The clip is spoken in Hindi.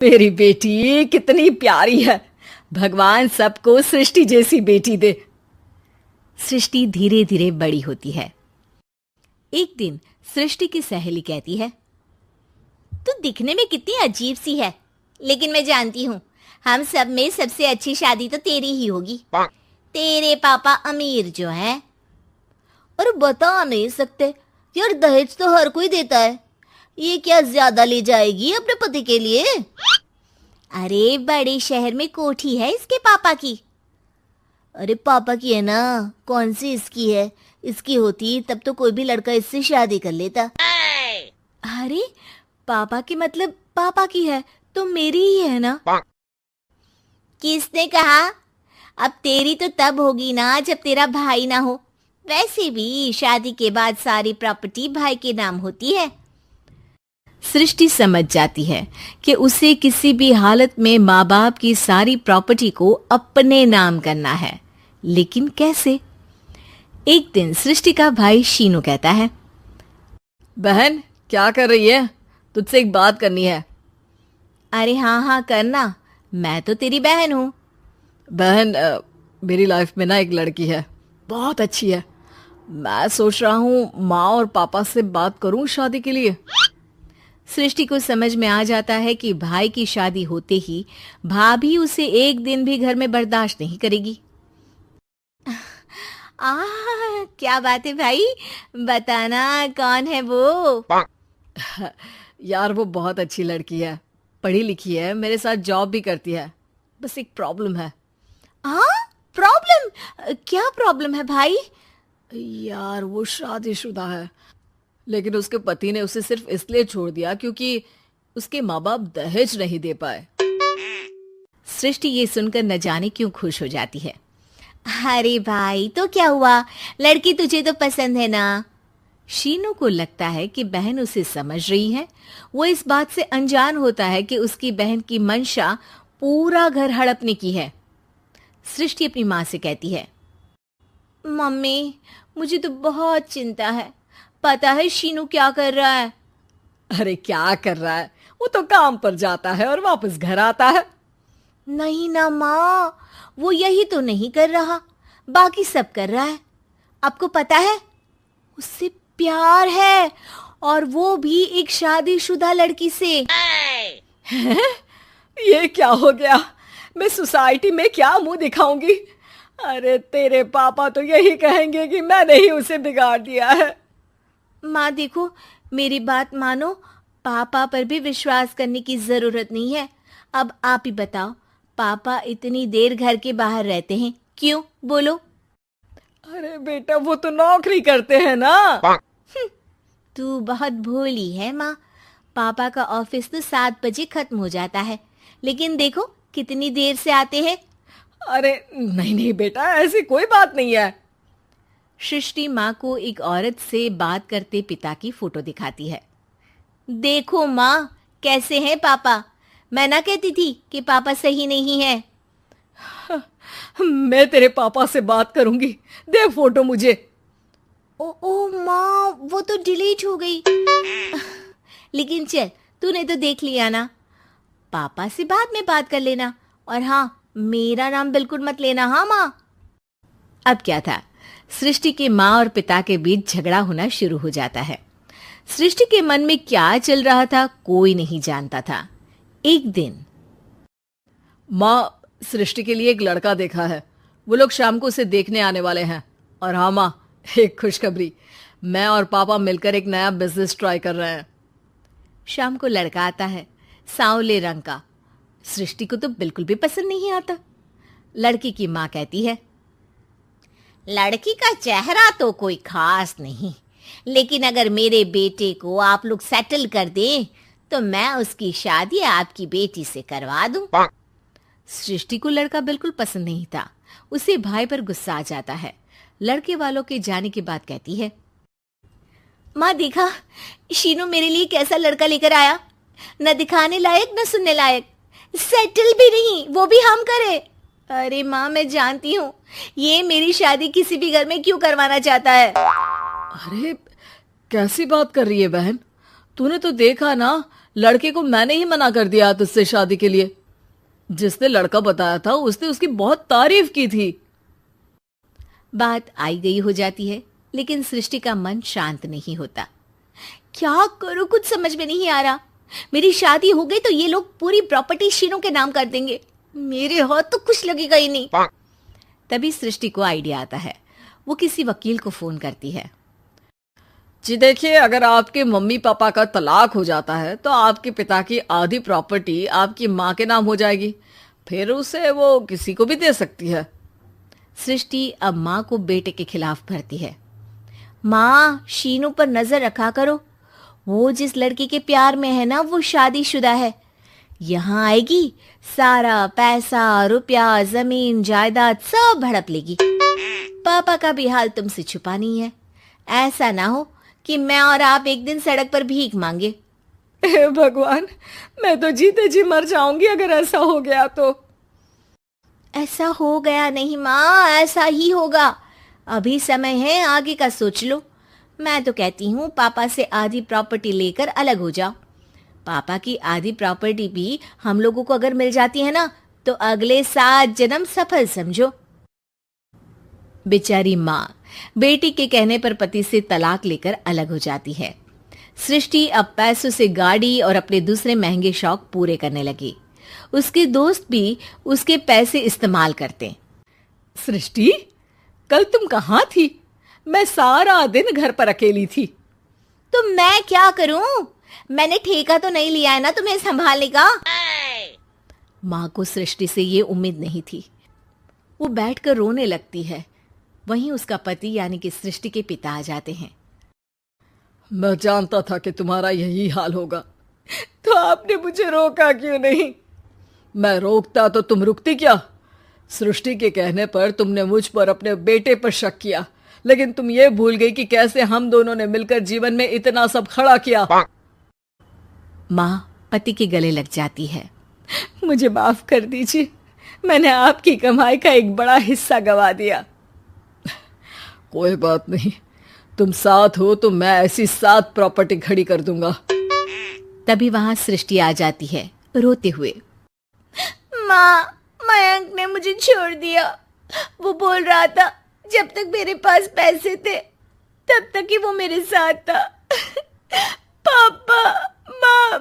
मेरी बेटी कितनी प्यारी है। भगवान सबको सृष्टि जैसी बेटी दे। सृष्टि धीरे धीरे बड़ी होती है। एक दिन सृष्टि की सहेली कहती है, तू दिखने में कितनी अजीब सी है, लेकिन मैं जानती हूँ हम सब में सबसे अच्छी शादी तो तेरी ही होगी। तेरे पापा अमीर जो हैं। और बता नहीं सकते यार, दहेज तो हर कोई देता है, ये क्या ज्यादा ले जाएगी अपने पति के लिए? अरे बड़े शहर में कोठी है इसके पापा की। अरे पापा की है ना, कौन सी इसकी है? इसकी होती तब तो कोई भी लड़का इससे शादी कर लेता। अरे पापा की मतलब पापा की है तो मेरी ही है ना? किसने कहा? अब तेरी तो तब होगी ना जब तेरा भाई ना हो। वैसे भी शादी के बाद सारी प्रॉपर्टी भाई के नाम होती है। सृष्टि समझ जाती है कि उसे किसी भी हालत में माँ बाप की सारी प्रॉपर्टी को अपने नाम करना है, लेकिन कैसे? एक दिन सृष्टि का भाई शीनू कहता है, बहन क्या कर रही है? तुझसे एक बात करनी है। अरे हाँ हाँ करना, मैं तो तेरी बहन हूँ। बहन मेरी लाइफ में ना एक लड़की है, बहुत अच्छी है। मैं सोच रहा हूँ माँ और पापा से बात करूँ शादी के लिए। सृष्टि को समझ में आ जाता है कि भाई की शादी होते ही भाभी उसे एक दिन भी घर में बर्दाश्त नहीं करेगी। क्या बात है भाई, बताना कौन है वो? यार वो बहुत अच्छी लड़की है, पढ़ी लिखी है, मेरे साथ जॉब भी करती है। बस एक प्रॉब्लम है। प्रॉब्लम? क्या प्रॉब्लम है भाई? यार वो शादीशुदा है, लेकिन उसके पति ने उसे सिर्फ इसलिए छोड़ दिया क्योंकि उसके माँ बाप दहेज नहीं दे पाए। सृष्टि ये सुनकर न जाने क्यों खुश हो जाती है। अरे भाई तो क्या हुआ, लड़की तुझे तो पसंद है ना? शीनू को लगता है कि बहन उसे समझ रही है। वो इस बात से अनजान होता है कि उसकी बहन की मंशा पूरा घर हड़पने की है। सृष्टि अपनी माँ से कहती है, मम्मी मुझे तो बहुत चिंता है। पता है शीनू क्या कर रहा है? अरे क्या कर रहा है? वो तो काम पर जाता है और वापस घर आता है। नहीं ना माँ, वो यही तो नहीं कर रहा, बाकी सब कर रहा है। आपको पता है उससे प्यार है, और वो भी एक शादीशुदा लड़की से। ये क्या हो गया? मैं सोसाइटी में क्या मुंह दिखाऊंगी? अरे तेरे पापा तो यही कहेंगे कि मैंने ही उसे बिगाड़ दिया है। माँ देखो, मेरी बात मानो, पापा पर भी विश्वास करने की जरूरत नहीं है। अब आप ही बताओ, पापा इतनी देर घर के बाहर रहते हैं क्यों? बोलो। अरे बेटा वो तो नौकरी करते हैं ना। तू बहुत भोली है माँ। पापा का ऑफिस तो 7 बजे खत्म हो जाता है, लेकिन देखो कितनी देर से आते हैं। अरे नहीं नहीं बेटा, ऐसी कोई बात नहीं है। सृष्टि माँ को एक औरत से बात करते पिता की फोटो दिखाती है। देखो माँ कैसे हैं पापा। मैं ना कहती थी कि पापा सही नहीं है। मैं तेरे पापा से बात करूंगी, दे फोटो मुझे। ओ माँ, वो तो डिलीट हो गई। लेकिन चल, तूने तो देख लिया ना। पापा से बाद में बात कर लेना, और हाँ मेरा नाम बिल्कुल मत लेना। हाँ माँ। अब क्या था, सृष्टि के माँ और पिता के बीच झगड़ा होना शुरू हो जाता है। सृष्टि के मन में क्या चल रहा था कोई नहीं जानता था। एक दिन, माँ सृष्टि के लिए एक लड़का देखा है, वो लोग शाम को उसे देखने आने वाले हैं। और हाँ माँ, एक खुशखबरी, मैं और पापा मिलकर एक नया बिजनेस ट्राई कर रहे हैं। शाम को लड़का आता है, सांवले रंग का। सृष्टि को तो बिल्कुल भी पसंद नहीं आता। लड़की की माँ कहती है, लड़की का चेहरा तो कोई खास नहीं, लेकिन अगर मेरे बेटे को आप लोग सेटल कर दें तो मैं उसकी शादी आपकी बेटी से करवा दूं। सृष्टि को लड़का बिल्कुल पसंद नहीं था। उसे भाई पर गुस्सा आ जाता है। लड़के वालों के जाने के बाद कहती है, माँ देखा शीनू मेरे लिए कैसा लड़का लेकर आया, न दिखाने लायक न सुनने लायक, सेटल भी नहीं, वो भी हम करे। अरे माँ मैं जानती हूँ ये मेरी शादी किसी भी घर में क्यों करवाना चाहता है। अरे कैसी बात कर रही है बहन? तूने तो देखा ना, लड़के को मैंने ही मना कर दिया तुझसे शादी के लिए। जिसने लड़का बताया था उसने उसकी बहुत तारीफ की थी। बात आई गई हो जाती है, लेकिन सृष्टि का मन शांत नहीं होता। क्या करूं, कुछ समझ में नहीं आ रहा। मेरी शादी हो गई तो ये लोग पूरी प्रॉपर्टी शीनू के नाम कर देंगे, मेरे हाथ तो कुछ लगेगा ही नहीं। तभी सृष्टि को आइडिया आता है। वो किसी वकील को फोन करती है। जी देखिए, अगर आपके मम्मी पापा का तलाक हो जाता है तो आपके पिता की आधी प्रॉपर्टी आपकी माँ के नाम हो जाएगी, फिर उसे वो किसी को भी दे सकती है। सृष्टि अब माँ को बेटे के खिलाफ भरती है। माँ, शीनू पर नजर रखा करो, वो जिस लड़की के प्यार में है ना वो शादीशुदा है। यहाँ आएगी, सारा पैसा रुपया जमीन जायदाद सब हड़प लेगी। पापा का भी हाल तुमसे छुपा नहीं है। ऐसा ना हो कि मैं और आप एक दिन सड़क पर भीख मांगे। हे भगवान, मैं तो जीते जी मर जाऊंगी अगर ऐसा हो गया तो। ऐसा हो गया नहीं माँ, ऐसा ही होगा। अभी समय है, आगे का सोच लो। मैं तो कहती हूँ पापा से आधी प्रॉपर्टी लेकर अलग हो जाओ। पापा की आधी प्रॉपर्टी भी हम लोगों को अगर मिल जाती है ना तो अगले 7 जन्म सफल समझो। बेचारी माँ बेटी के कहने पर पति से तलाक लेकर अलग हो जाती है। सृष्टि अब पैसों से गाड़ी और अपने दूसरे महंगे शौक पूरे करने लगी। उसके दोस्त भी उसके पैसे इस्तेमाल करते। सृष्टि, कल तुम कहाँ थी? मैं सारा दिन घर पर अकेली थी। तो मैं क्या करूं? मैंने ठेका तो नहीं लिया है ना तुम्हें संभालने का। माँ को सृष्टि से ये उम्मीद नहीं थी। वो बैठकर रोने लगती है। वहीं उसका पति यानी कि सृष्टि के पिता आ जाते हैं। मैं जानता था कि तुम्हारा यही हाल होगा, तो आपने मुझे रोका क्यों नहीं? मैं रोकता तो तुम रुकती क्या? सृष्टि के कहने पर तुमने मुझ पर अपने बेटे पर शक किया, लेकिन तुम ये भूल गई कि कैसे हम दोनों ने मिलकर जीवन में इतना सब खड़ा किया। माँ पति के गले लग जाती है। मुझे माफ कर दीजिए, मैंने आपकी कमाई का एक बड़ा हिस्सा गवा दिया। कोई बात नहीं, तुम साथ हो तो मैं ऐसी 7 प्रॉपर्टी खड़ी कर दूंगा। तभी वहां सृष्टि आ जाती है रोते हुए। माँ, मयंक ने मुझे छोड़ दिया। वो बोल रहा था जब तक मेरे पास पैसे थे तब तक ही वो मेरे साथ था। पापा, माँ,